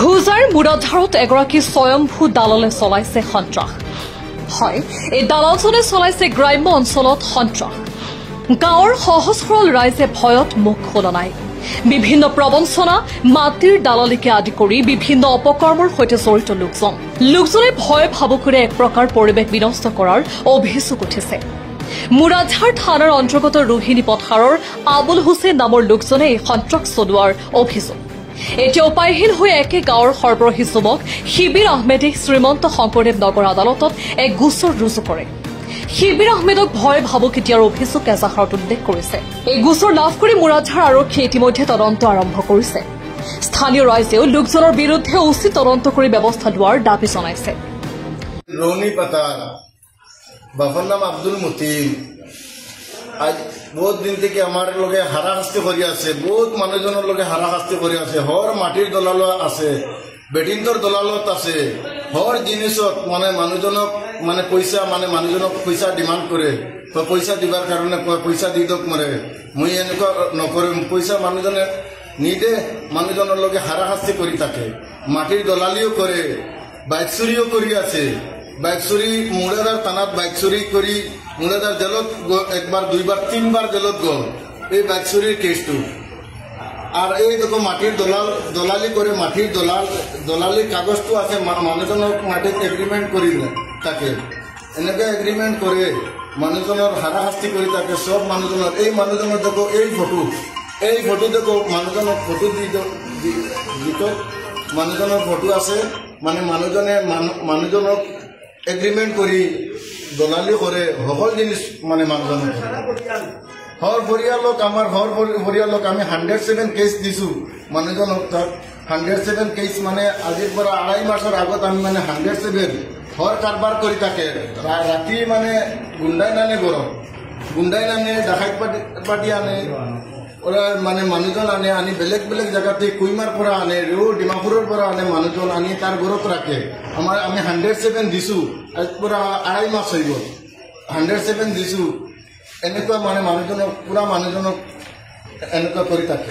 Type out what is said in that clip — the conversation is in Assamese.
হুজাৰ মুৰাধাৰত এগৰাকী স্বয়ম্ভূ দালালে চলাইছে সন্ত্ৰাস। হয়, এই দালালজনে চলাইছে গ্ৰাম্য অঞ্চলত সন্ত্ৰাস। গাঁৱৰ সহজ সৰল ৰাইজে ভয়ত মুখ খোলা নাই। বিভিন্ন প্ৰবঞ্চনা, মাটিৰ দালালিকে আদি কৰি বিভিন্ন অপকৰ্মৰ সৈতে জড়িত লোকজনে ভয় ভাবুকিৰে এক প্ৰকাৰ পৰিৱেশ বিনষ্ট কৰাৰ অভিযোগ উঠিছে। মুৰাধাৰ থানাৰ অন্তৰ্গত ৰোহিণী পথাৰৰ আবুল হুছেইন নামৰ লোকজনে এই সন্ত্ৰাস চলোৱাৰ অভিযোগ। এতিয়া উপায়হীন হৈ একে গাঁৱৰ সৰ্বৰাহী যুৱক শিবিৰ আহমেদে শ্ৰীমন্ত শংকৰদেৱ নগৰ আদালতত এক গোচৰ ৰুজু কৰে। শিবিৰ আহমেদক ভয় ভাবুকি দিয়াৰ অভিযোগ এজাহাৰত উল্লেখ কৰিছে। এই গোচৰ লাভ কৰি মুৰাধাৰ আৰক্ষীয়ে ইতিমধ্যে তদন্ত আৰম্ভ কৰিছে। স্থানীয় ৰাইজেও লোকজনৰ বিৰুদ্ধে উচিত তদন্ত কৰি ব্যৱস্থা লোৱাৰ দাবী জনাইছে। रोहनी पतार बापर नाम আব্দুল মতিন आज बहुत दिन থেকে আমার লগে হারাহাস্তি করি আছে, বহুত মানুষজনের লগে হারাহাস্তি করি আছে। হর মাটির দলাল আছে, বেটিন্তর দলালত আছে, হর জিনিসত মানে মানুষজনক মানে পয়সা মানে মানুষজনক পয়সা ডিমান্ড করে, পয়সা দিবার কারণে পয়সা দি দক মরে মুই এনেকা নকরে পয়সা মানুষজনে নিদে, মানুষজনের লগে হারাহাস্তি করি থাকে, মাটির দলালিও করে, বাইক চুরিও করি আছে। বাইক চুরি মুরাদার থানাত বাইক চুরি করি মুরাদার জেলত একবার দুইবার তিনবার জেলত গল এই বাইক চুরির কেসটু। আর এই দেখো মাটির দলালি করে, মাটির দলালির কাগজটো আছে, মানুষজনক মাটির এগ্রিমেন্ট করি তাকে এনেকে এগ্রিমেন্ট করে মানুষজনের হারাহাস্তি করি থাকে। সব মানুষজনের এই মানুষজনের দেখো এই ফটো দেখো মানুষজনের ফটো দিত মানুষজনের ফটো আছে, মানে মানুহজনক এগ্রিমেন্ট করি দলালি করে সকল জিনিস মানে মানুষজনক হর পরিয়ালক আমার হর পরিয়ালক আমি 107 কেস দিছো মানুহজনক। তার 107 কেস মানে আজির পৰা 2.5 মাসের আগত আমি মানে 107 হর কারবার করি থাকে। রাতি মানে গুন্ডাই নানে গরম গুন্ডাই নানে ডাকাত পার্টি আনে, ওরা মানে মানুষজন আনি বেলেগ বেলেগ জায়গাতে কুইমার পৰা আনে, ডিমাপুৰেৰ পৰা আনে, মানুষজন আনি তার ঘরত রাখে। আমি 107 দিছো, আজ পুরা 2.5 মাস হয়ে গেল 107 দিছো। এনেকুৱা মানে মানুহজনক পুৰা মানুহজনক এনেকুৱা কৰি থাকে।